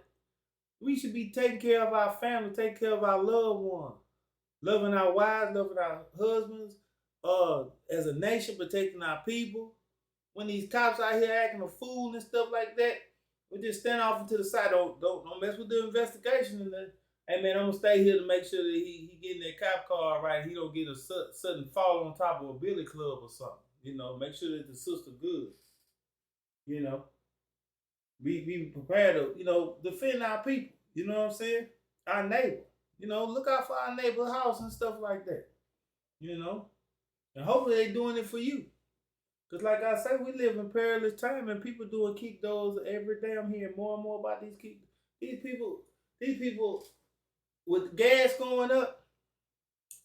We should be taking care of our family, taking care of our loved ones, loving our wives, loving our husbands, as a nation, protecting our people. When these cops out here acting a fool and stuff like that, we just stand off into the side. Don't mess with the investigation. And then, hey man, I'm gonna stay here to make sure that he getting that cop car right. He don't get a sudden fall on top of a billy club or something. You know, make sure that the sister good. You know, be prepared to defend our people. You know what I'm saying? Our neighbor. You know, look out for our neighbor house and stuff like that. You know, and hopefully they doing it for you. Cause like I say, we live in perilous time, and people doing kick those every day. I'm hearing more and more about these kick. These people with gas going up,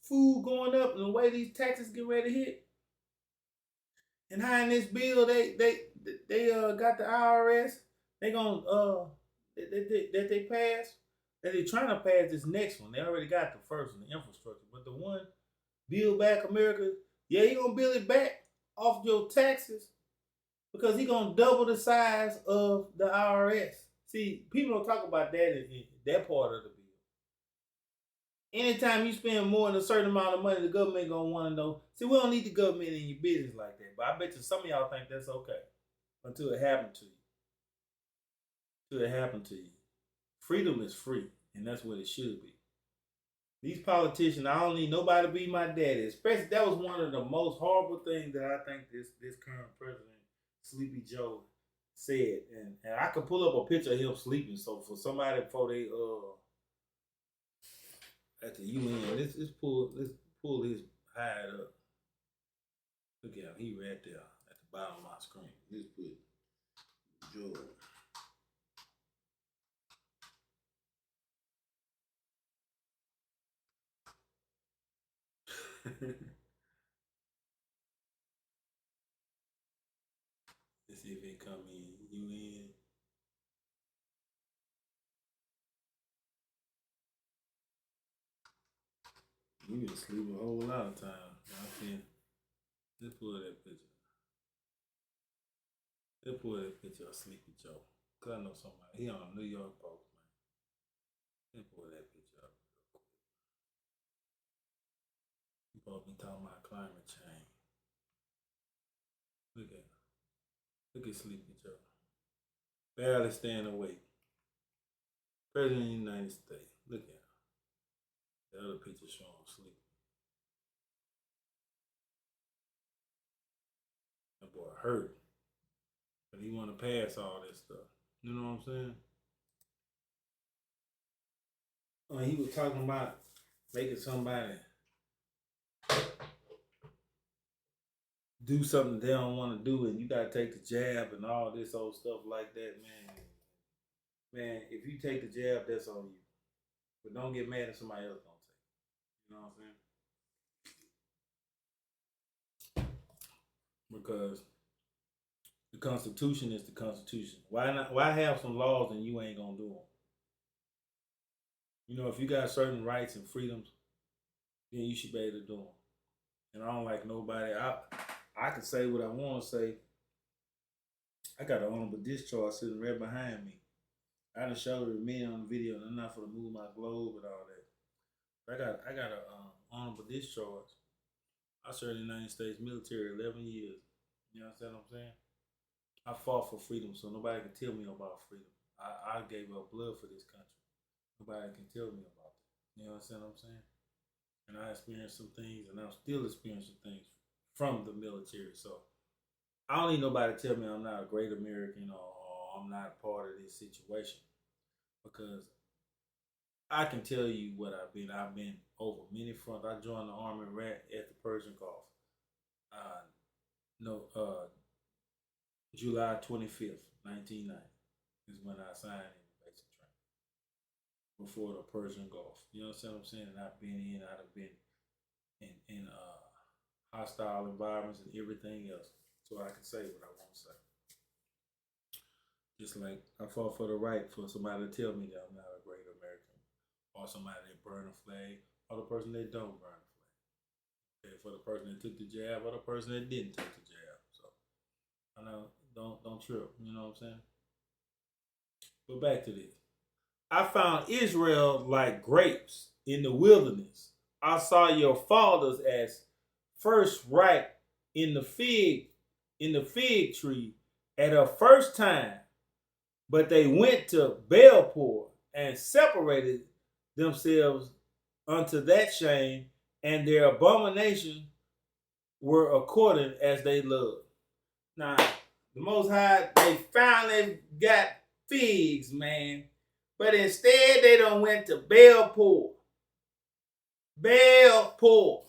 food going up, and the way these taxes get ready to hit, and how in this bill they got the IRS. They gonna that they pass. That they trying to pass this next one. They already got the first one, the infrastructure, but the one Build Back America, yeah, he gonna build it back off your taxes because he gonna double the size of the IRS. See, people don't talk about that in that part of the bill. Anytime you spend more than a certain amount of money, the government gonna want to know. See, we don't need the government in your business like that. But I bet you some of y'all think that's okay until it happened to you. Until it happened to you. Freedom is free, and that's what it should be. These politicians, I don't need nobody to be my daddy. Especially that was one of the most horrible things that I think this current president, Sleepy Joe, said. And I could pull up a picture of him sleeping. So for somebody before they at the UN, let's pull his hide up. Look at him, he right there at the bottom of my screen. Let's put Joe. Let's see if it come in. UN. You been sleep a whole lot of time. I can't. Let's pull that picture. Let's pull that picture of Sleepy Joe. Cause I know somebody. He on New York Post, man. Let's pull that picture up real quick. You both been talking about climate change. Look at Sleepy Joe. Barely staying awake. President of the United States. Look at him. The other picture showing him sleeping. That boy hurt. But he wanna pass all this stuff. You know what I'm saying? He was talking about making somebody do something they don't want to do, and you gotta take the jab and all this old stuff like that, man. Man, if you take the jab, that's on you. But don't get mad if somebody else don't take it. You know what I'm saying? Because the Constitution is the Constitution. Why not? Why have some laws and you ain't gonna do them? You know, if you got certain rights and freedoms, then you should be able to do them. And I don't like nobody. I can say what I want to say. I got an honorable discharge sitting right behind me. I done showed it many on the video, and I'm not gonna move my globe and all that. I got a honorable discharge. I served in the United States military 11 years. You know what I'm saying? I fought for freedom, so nobody can tell me about freedom. I gave up blood for this country. Nobody can tell me about it. You know what I'm saying? And I experienced some things, and I'm still experiencing things from the military. So I don't need nobody to tell me I'm not a great American or I'm not part of this situation, because I can tell you what I've been. I've been over many fronts. I joined the Army right at the Persian Gulf. No, July 25th, 1990 is when I signed in the basic training. before the Persian Gulf. You know what I'm saying? And I've been in, I've been in hostile environments and everything else. So I can say what I want to say. Just like I fought for the right for somebody to tell me that I'm not a great American, or somebody that burn a flag, or the person that don't burn a flag. Okay, for the person that took the jab, or the person that didn't take the jab. So I know don't trip. You know what I'm saying? But back to this. I found Israel like grapes in the wilderness. I saw your fathers as first ripe in the fig tree at a first time, but they went to Baalpor and separated themselves unto that shame, and their abomination were according as they loved. Now, the Most High, they finally got figs, man. But instead, they done went to Baalpor. Baalpor.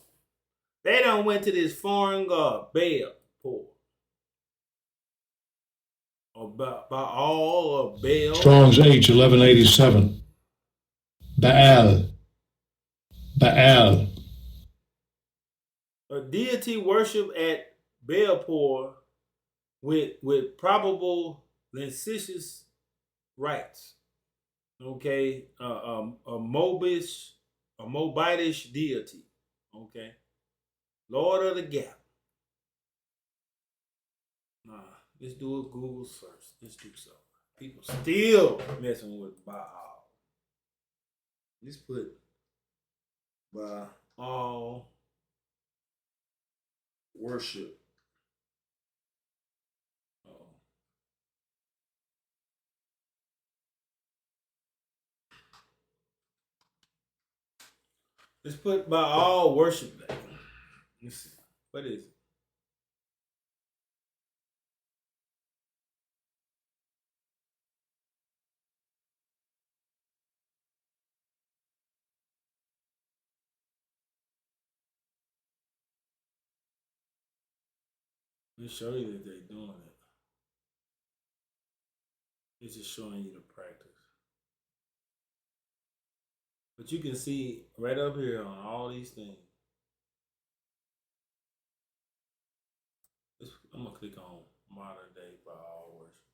They done went to this foreign god, Baalpor. Or by all of Baal. Strong's H 1187. Baal. Baal. A deity worship at Baalpor with probable licentious rites. Okay, a Mobitish deity. Okay, Lord of the Gap. Nah, let's do a Google search. Let's do so. People still messing with Baal. Let's put Baal worship. Oh. Let's put Baal worship day. Let's see. What is it? Let's show you that they're doing it. It's just showing you the practice. But you can see right up here on all these things. I'm gonna click on modern day Baal worship.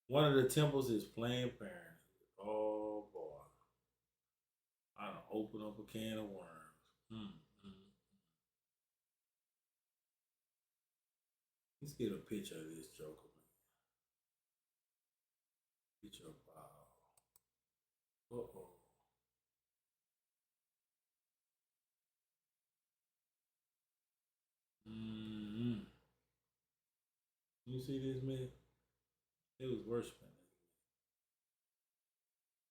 One of the temples is Planned Parenthood. Oh boy, I don't open up a can of worms. Mm. Let's get a picture of this joker, man. Picture of Baal. Uh-oh. Mm-hmm. You see this, man? It was worshiping.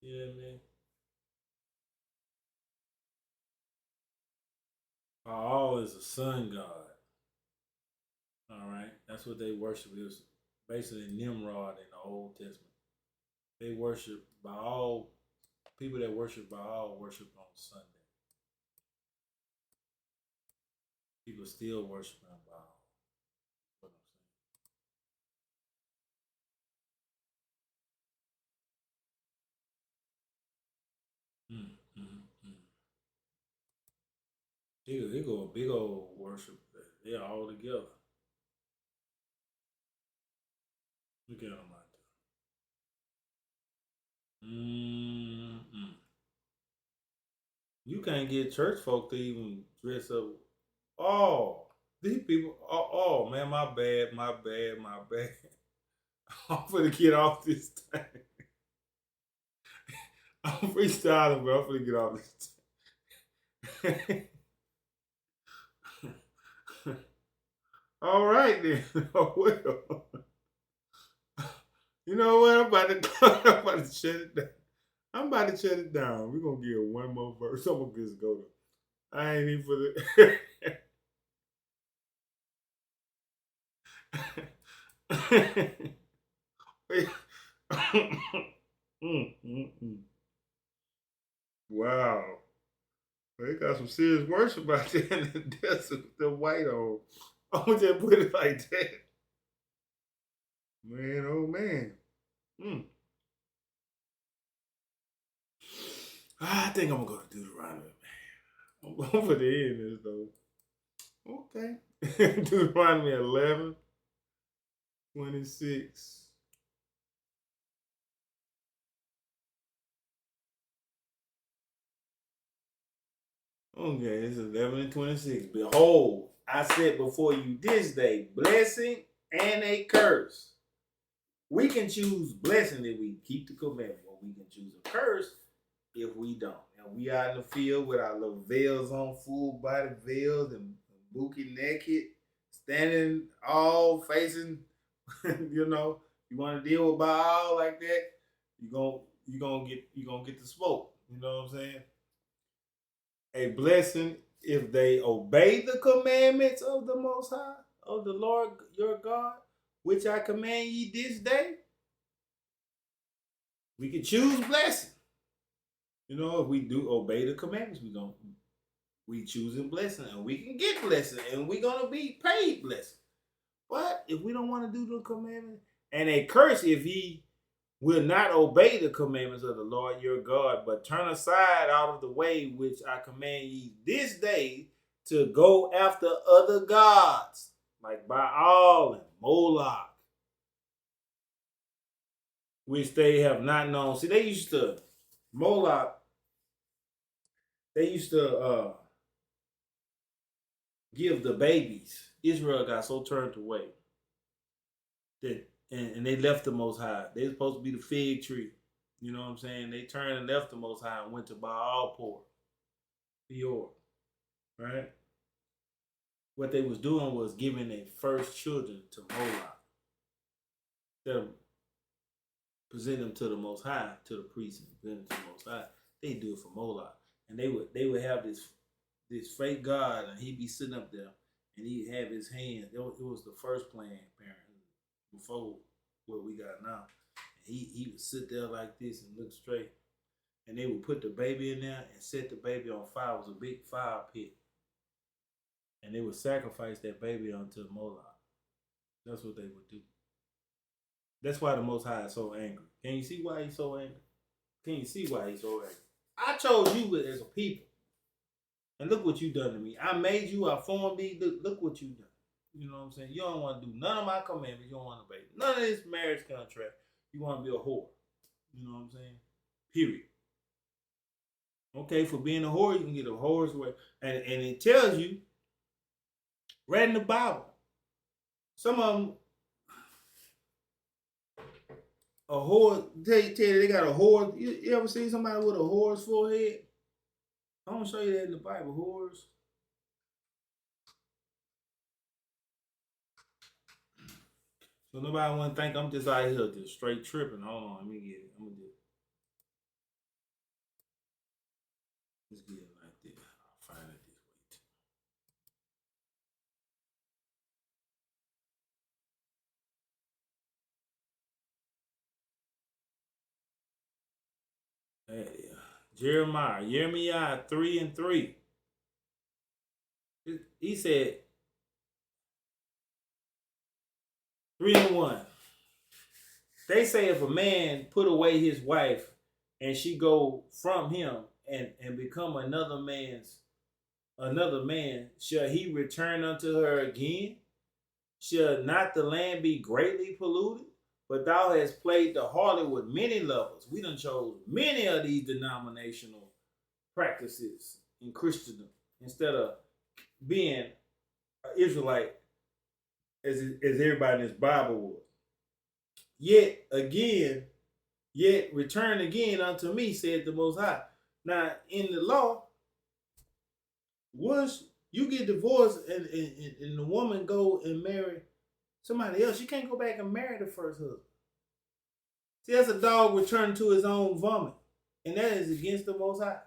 See that, man? Baal is a sun god. All right, that's what they worship. It was basically Nimrod in the Old Testament. They worship Baal. People that worship Baal worship on Sunday. People still worshiping Baal. What I'm saying. Mm. They go a big old worship. They're all together. Look at them out there. You can't get church folk to even dress up. Oh, these people. Oh man, my bad. I'm gonna get off this thing. I'm freestyling, bro. I'm gonna get off this thing. All right then. Oh, well. You know what? I'm about to shut it down. I'm about to shut it down. We're gonna get one more verse. I'm gonna just go to. I ain't even for the. Wait. Wow. They got some serious worship out there in the desert. The white on. I'm gonna just put it like that. Man, oh man. Mm. I think I'm gonna go to Deuteronomy. I'm going for the end of this though. Okay. Deuteronomy 11:26. Okay, this is 11:26. Behold, I set before you this day blessing and a curse. We can choose blessing if we keep the commandment, or we can choose a curse if we don't. And we out in the field with our little veils on, full body veils, and bookie naked, standing all facing, you know, you want to deal with Baal like that, you gonna get the smoke. You know what I'm saying? A blessing if they obey the commandments of the Most High, of the Lord your God, which I command ye this day. We can choose blessing. You know, if we do obey the commandments, we choosing blessing, and we can get blessing, and we're gonna be paid blessing. But if we don't want to do the commandments, and a curse if he will not obey the commandments of the Lord your God, but turn aside out of the way which I command ye this day to go after other gods, like Baal and Moloch, which they have not known. See, Moloch, they used to give the babies. Israel got so turned away that and they left the Most High. They were supposed to be the fig tree. You know what I'm saying? They turned and left the Most High and went to Baal Peor, right? What they was doing was giving their first children to Moloch. Instead of present them to the Most High, to the priest, and present them to the Most High, they do it for Moloch. And they would have this fake god, and he'd be sitting up there, and he'd have his hands. It was the first plan parent before what we got now. And he would sit there like this and look straight, and they would put the baby in there and set the baby on fire. It was a big fire pit, and they would sacrifice that baby unto Moloch. That's what they would do. That's why the Most High is so angry. Can you see why he's so angry? Can you see why he's so angry? I chose you as a people. And look what you done to me. I made you, I formed thee. Look what you done. You know what I'm saying? You don't want to do none of my commandments. You don't want to obey none of this marriage contract. You want to be a whore. You know what I'm saying? Period. Okay, for being a whore, you can get a whore's way. And it tells you right in the Bible. Some of them, a whore, tell you they got a whore. You ever see somebody with a whore's forehead? I'm going to show you that in the Bible. Whores. So nobody want to think I'm just out here just straight tripping. Hold on, let me get it. I'm going to do it. Let's get it like this. I'll find it this way too. There it is. Jeremiah 3:3. He said, 3:1. They say if a man put away his wife and she go from him and become another man, shall he return unto her again? Shall not the land be greatly polluted? But thou hast played the harlot with many lovers. We done chose many of these denominational practices in Christendom instead of being an Israelite as everybody in this Bible was. Yet return again unto me, said the Most High. Now, in the law, once you get divorced and the woman go and marry somebody else, you can't go back and marry the first husband. See, that's a dog returning to his own vomit. And that is against the Most High.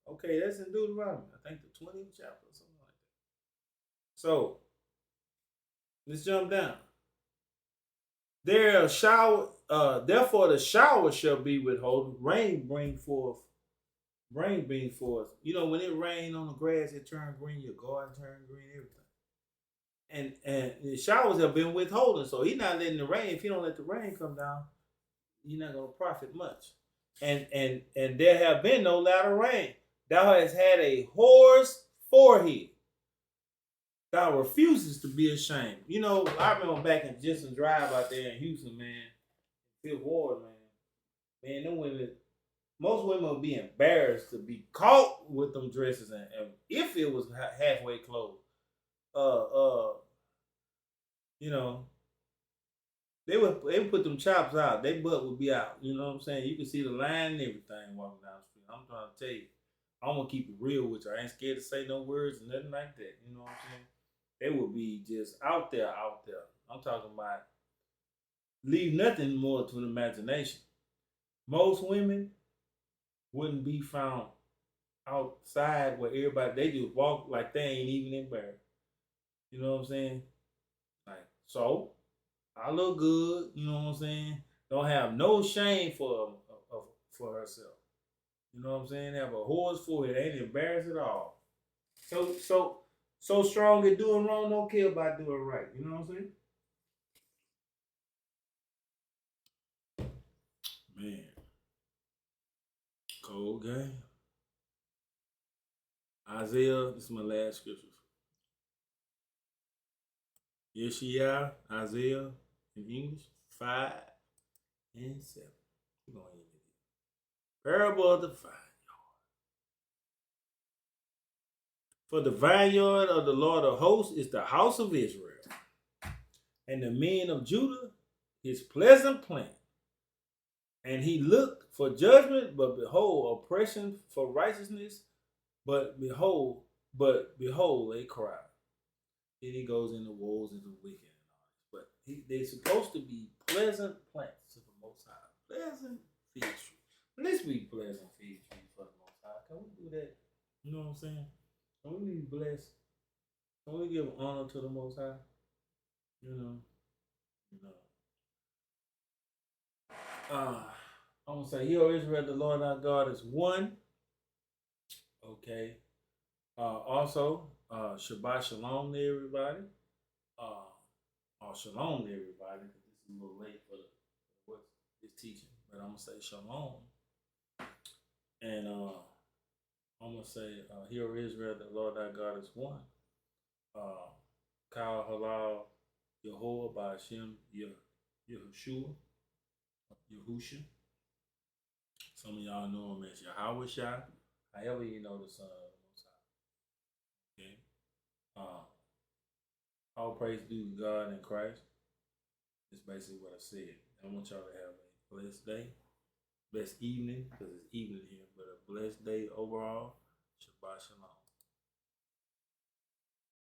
Okay, that's in Deuteronomy. I think the 20th chapter or something like that. So, let's jump down. Therefore the shower shall be withholden. Rain brings forth. You know, when it rains on the grass, it turns green. Your garden turns green. Everything. And the showers have been withholding. So he's not letting the rain. If you don't let the rain come down, you're not gonna profit much. and there have been no latter rain. Thou hast had a whore's forehead. Thou refuses to be ashamed. You know, I remember back in Jensen Drive out there in Houston, man, Fifth Ward, man. Man, them women, most women would be embarrassed to be caught with them dresses, and if it was halfway closed, uh, you know, they would put them chops out. Their butt would be out. You know what I'm saying? You can see the line and everything walking down the street. I'm trying to tell you, I'm gonna keep it real with you. I ain't scared to say no words and nothing like that. You know what I'm saying? They would be just out there, out there. I'm talking about leave nothing more to the imagination. Most women wouldn't be found outside where everybody they just walk like they ain't even embarrassed. You know what I'm saying? Like so, I look good. You know what I'm saying? Don't have no shame for herself. You know what I'm saying? Have a horse forehead, ain't embarrassed at all. So strong at doing wrong, don't care about doing right. You know what I'm saying? Man, cold game. Isaiah, this is my last scripture. Yeshaya, Isaiah in English, 5 and 7. We're going to end it. Parable of the vineyard. For the vineyard of the Lord of hosts is the house of Israel, and the men of Judah his pleasant plant. And he looked for judgment, but behold, oppression for righteousness, but behold, they cry. Then he goes into woes and the wicked and all this. But they're supposed to be pleasant plants to the Most High. Pleasant fig tree. Let's be pleasant fig tree for the Most High. Can we do that? You know what I'm saying? Can we be blessed? Can we give honor to the Most High? You know, you know. I'm gonna say, Hear, O Israel, the Lord our God is one. Okay. Also, Shabbat Shalom to everybody. Or Shalom to everybody. This is a little late for what is teaching, but I'm gonna say Shalom. And I'm gonna say, Hear, O Israel, the Lord our God is one. Kal Halal Yehovah by Hashem Yahushua. Some of y'all know him as Yahweh Shai. However, you know the Son of the Most High. Okay. All praise due to God and Christ. That's basically what I said. I want y'all to have a blessed day, blessed evening, because it's evening here, but a blessed day overall. Shabbat Shalom.